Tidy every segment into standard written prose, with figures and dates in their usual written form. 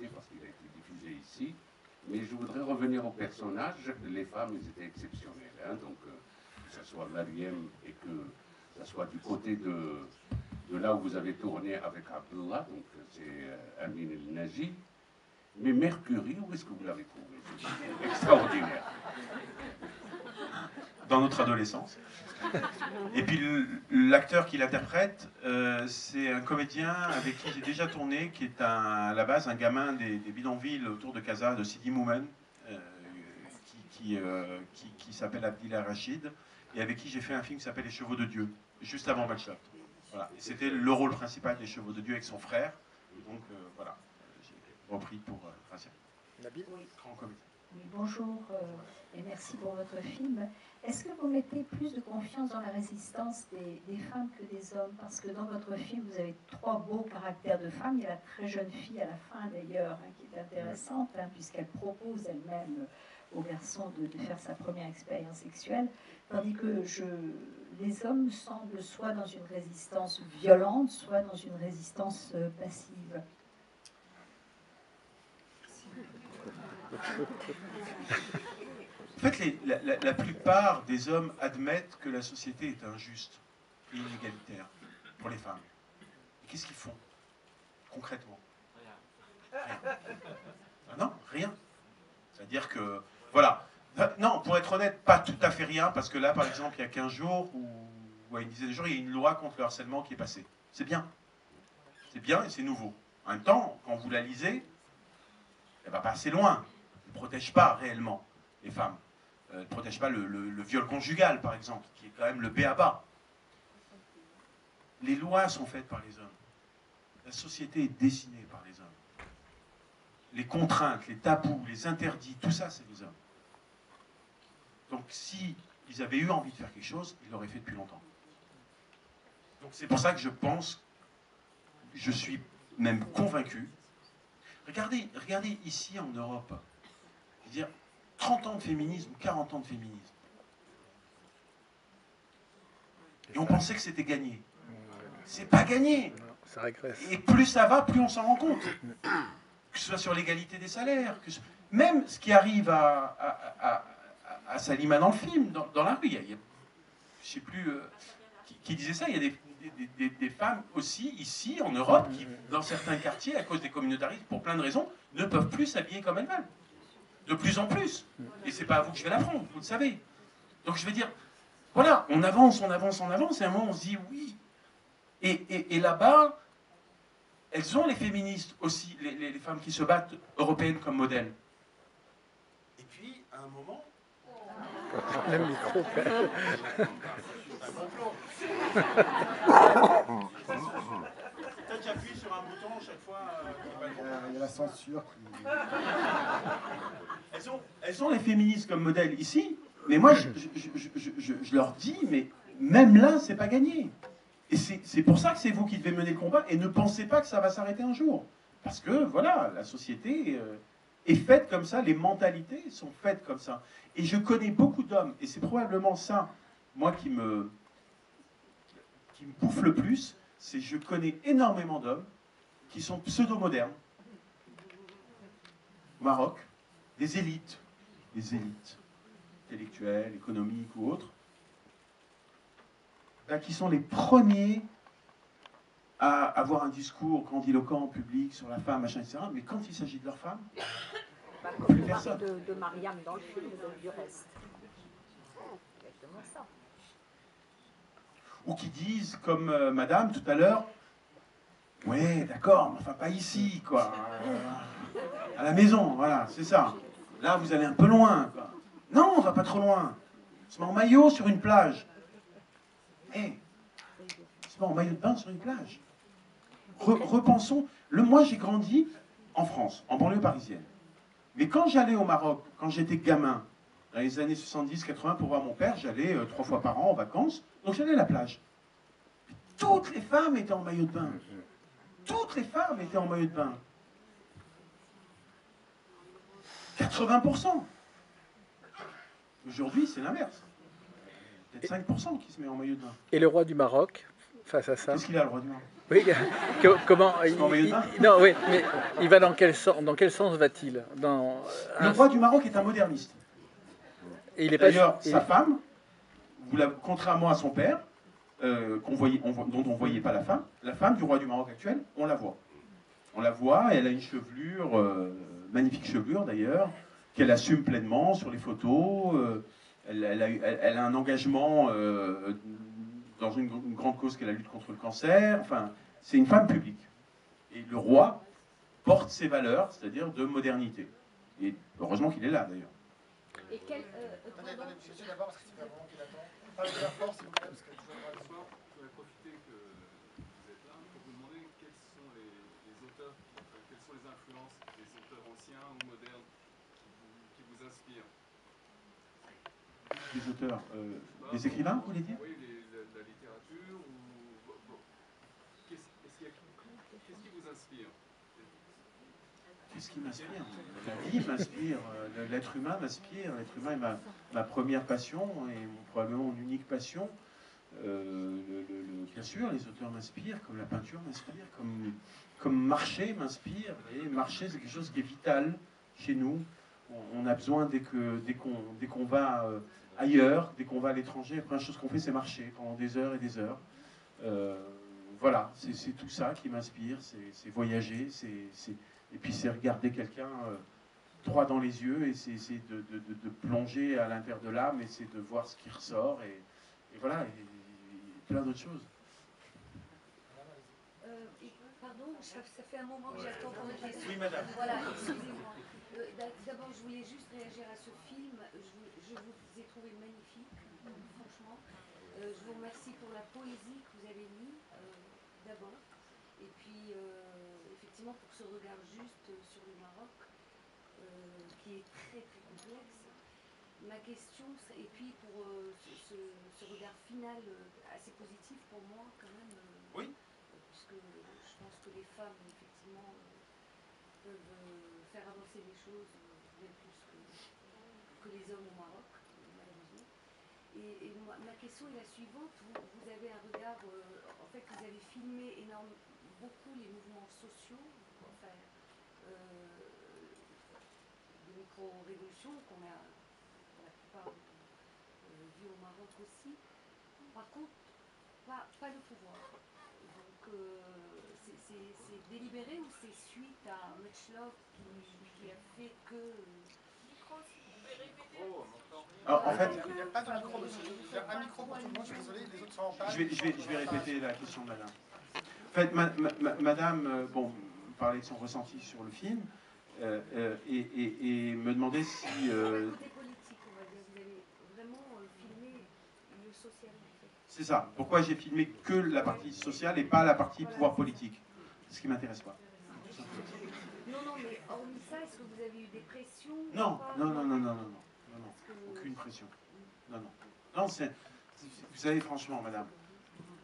citer parce qu'il a été diffusé ici. Mais je voudrais revenir aux personnages. Les femmes, elles étaient exceptionnelles. Hein, donc, que ce soit Mariam et que ce soit du côté de là où vous avez tourné avec Abdullah, donc c'est Amin El Naji. Mais Mercury, où est-ce que vous l'avez trouvé? C'est extraordinaire. Dans notre adolescence. Et puis l'acteur qui l'interprète, c'est un comédien avec qui j'ai déjà tourné, qui est à la base un gamin des bidonvilles autour de Casa, de Sidi Moumen, qui s'appelle Abdillah Rachid, et avec qui j'ai fait un film qui s'appelle Les Chevaux de Dieu, juste avant Balshot. Voilà. C'était le rôle principal des Chevaux de Dieu avec son frère. Donc voilà, j'ai repris pour Racia. Nabil ? Grand comédien. Oui, bonjour et merci pour votre film. Est-ce que vous mettez plus de confiance dans la résistance des femmes que des hommes? Parce que dans votre film, vous avez 3 beaux caractères de femmes. Il y a la très jeune fille à la fin d'ailleurs, hein, qui est intéressante, hein, puisqu'elle propose elle-même au garçon de faire sa première expérience sexuelle. Tandis que les hommes semblent soit dans une résistance violente, soit dans une résistance passive. En fait, la plupart des hommes admettent que la société est injuste et inégalitaire pour les femmes. Et qu'est-ce qu'ils font concrètement? Rien. Ah non, rien. C'est-à-dire que, voilà. Non, pour être honnête, pas tout à fait rien, parce que là, par exemple, il y a 15 jours, ou à une dizaine de jours, il y a une loi contre le harcèlement qui est passée. C'est bien. C'est bien et c'est nouveau. En même temps, quand vous la lisez, elle va pas assez loin. Elle ne protège pas réellement les femmes. Elle ne protège pas le viol conjugal, par exemple, qui est quand même le b.a.-ba. Les lois sont faites par les hommes. La société est dessinée par les hommes. Les contraintes, les tabous, les interdits, tout ça, c'est les hommes. Donc, si ils avaient eu envie de faire quelque chose, ils l'auraient fait depuis longtemps. Donc, c'est pour ça que je pense, je suis même convaincu. Regardez ici en Europe, je veux dire, 30 ans de féminisme, 40 ans de féminisme. Et on pensait que c'était gagné. C'est pas gagné. Non, ça régresse. Et plus ça va, plus on s'en rend compte. Que ce soit sur l'égalité des salaires, même ce qui arrive à Salima dans le film, dans la rue, il y a je ne sais plus qui disait ça, il y a des femmes aussi, ici, en Europe, qui, dans certains quartiers, à cause des communautarismes, pour plein de raisons, ne peuvent plus s'habiller comme elles veulent. De plus en plus. Et c'est pas à vous que je vais l'apprendre, vous le savez. Donc je vais dire, voilà, on avance, et à un moment on se dit oui. Et là-bas, elles ont les féministes aussi, les femmes qui se battent, européennes comme modèle. Et puis, à un moment... Le micro. Peut-être j'appuie sur un bouton chaque fois. Il y a la censure qui... Elles ont les féministes comme modèle ici, mais moi je leur dis, mais même là, c'est pas gagné. Et c'est pour ça que c'est vous qui devez mener le combat, et ne pensez pas que ça va s'arrêter un jour. Parce que, voilà, la société est faite comme ça, les mentalités sont faites comme ça. Et je connais beaucoup d'hommes, et c'est probablement ça, moi, qui me bouffe le plus, c'est que je connais énormément d'hommes qui sont pseudo-modernes, au Maroc, des élites intellectuelles, économiques ou autres, qui sont les premiers à avoir un discours grandiloquent en public sur la femme, machin, etc. Mais quand il s'agit de leur femme, comme le mari de Mariam dans le film, du reste. Exactement ça. Ou qui disent, comme madame tout à l'heure, ouais, d'accord, mais enfin pas ici, quoi. À la maison, voilà, c'est ça. Là, vous allez un peu loin, quoi. Non, on va pas trop loin. On se met en maillot sur une plage. On se met en maillot de bain sur une plage. Repensons. Moi, j'ai grandi en France, en banlieue parisienne. Mais quand j'allais au Maroc, quand j'étais gamin, dans les années 70-80, pour voir mon père, j'allais 3 fois par an en vacances. Donc j'allais à la plage. Toutes les femmes étaient en maillot de bain. Toutes les femmes étaient en maillot de bain. 80%. Aujourd'hui, c'est l'inverse. Peut-être 5% qui se met en maillot de bain. Et le roi du Maroc, face à ça? Qu'est-ce qu'il a, le roi du Maroc? Oui, comment non, oui, mais il va dans quel sens va-t-il Le roi du Maroc est un moderniste. Et il est pas, D'ailleurs, sa femme, contrairement à son père, dont on ne voyait pas la femme du roi du Maroc actuel, on la voit. On la voit, elle a une chevelure, magnifique chevelure d'ailleurs, qu'elle assume pleinement sur les photos. Elle a un engagement dans une grande cause qu'est la lutte contre le cancer. Enfin, c'est une femme publique. Et le roi porte ses valeurs, c'est-à-dire de modernité. Et heureusement qu'il est là d'ailleurs. Et quel. Attendez, monsieur d'abord, parce que c'est un moment qu'il attend. Parlez de la force, s'il vous plaît, parce que toujours pas le soir. Je voudrais profiter que vous êtes là pour vous demander quels sont les auteurs, quelles sont les influences des auteurs anciens ou modernes qui vous inspirent. Des auteurs, des écrivains, vous voulez dire? Oui, la littérature ou... Qu'est-ce qui vous inspire? Qu'est-ce qui m'inspire? La vie m'inspire, l'être humain m'inspire. L'être humain est ma première passion et probablement mon unique passion. Bien sûr, les auteurs m'inspirent, comme la peinture m'inspire, comme marcher m'inspire. Et marcher, c'est quelque chose qui est vital chez nous. On a besoin, dès qu'on va ailleurs, dès qu'on va à l'étranger, la première chose qu'on fait, c'est marcher pendant des heures et des heures. Voilà, c'est tout ça qui m'inspire, c'est voyager, et puis c'est regarder quelqu'un droit dans les yeux et c'est essayer de plonger à l'intérieur de l'âme et c'est de voir ce qui ressort et voilà, et plein d'autres choses. Pardon, ça fait un moment que j'attends pour une question. Oui, madame. Voilà, excusez-moi. D'abord, je voulais juste réagir à ce film. Je vous ai trouvé magnifique, franchement. Je vous remercie pour la poésie que vous avez mise, d'abord. Et puis, effectivement, pour ce regard juste sur le Maroc, qui est très, très complexe. Ma question, et puis pour ce regard final assez positif pour moi, quand même. Oui. Puisque je pense que les femmes, effectivement, peuvent faire avancer les choses bien plus que les hommes au Maroc, malheureusement. Et ma question est la suivante. Vous avez un regard, en fait, vous avez filmé beaucoup les mouvements sociaux, enfin, des micro-révolutions qu'on a, pour la plupart, vues au Maroc aussi. Par contre, pas le pouvoir. Donc, c'est délibéré ou c'est suite à Much Love qui a fait que... Alors, en fait, Il n'y a pas de micro, monsieur. Il y a un micro pour tout le monde, je suis désolé, les autres sont en panne. je vais répéter la question de madame. En fait, madame, bon, parlait de son ressenti sur le film et me demandait si... Côté politique, on va dire, vous avez vraiment filmé le social, en fait. C'est ça. Pourquoi j'ai filmé que la partie sociale et pas la partie pouvoir politique? C'est ce qui m'intéresse pas. Non, mais hormis ça, est-ce que vous avez eu des pressions? Non. Aucune pression. Non. Non, vous savez, franchement, madame,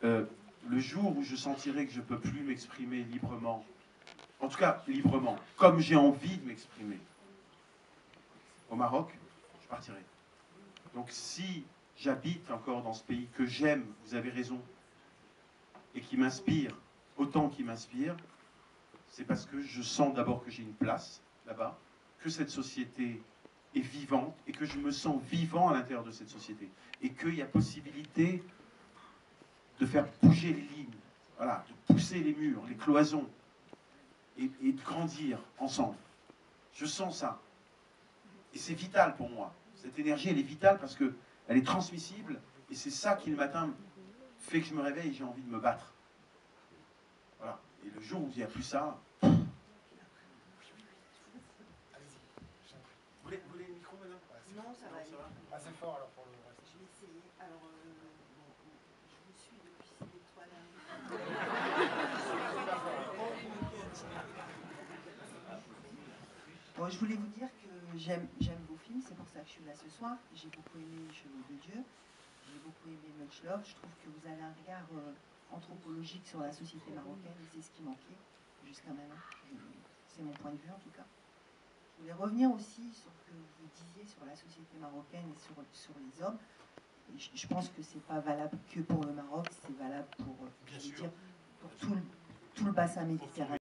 le jour où je sentirai que je ne peux plus m'exprimer librement, en tout cas librement, comme j'ai envie de m'exprimer, au Maroc, je partirai. Donc si j'habite encore dans ce pays que j'aime, vous avez raison, et qui m'inspire autant qu'il m'inspire, c'est parce que je sens d'abord que j'ai une place là-bas, que cette société est vivante et que je me sens vivant à l'intérieur de cette société et qu'il y a possibilité de faire bouger les lignes, voilà, de pousser les murs, les cloisons et de grandir ensemble. Je sens ça. Et c'est vital pour moi. Cette énergie, elle est vitale parce qu'elle est transmissible et c'est ça qui, le matin, fait que je me réveille et j'ai envie de me battre. Voilà. Et le jour où il n'y a plus ça... Vous voulez le micro, madame? Non, ça va. Assez fort alors pour le reste. Je vais essayer. Alors, je vous suis depuis ces étoiles. Bon, je voulais vous dire que j'aime vos films, c'est pour ça que je suis là ce soir. J'ai beaucoup aimé Cheveux de Dieu, j'ai beaucoup aimé Much Love. Je trouve que vous avez un regard anthropologique sur la société marocaine et c'est ce qui manquait jusqu'à maintenant. C'est mon point de vue en tout cas. Je voulais revenir aussi sur ce que vous disiez sur la société marocaine et sur les hommes. Et je pense que c'est pas valable que pour le Maroc, c'est valable pour, pour tout le bassin méditerranéen.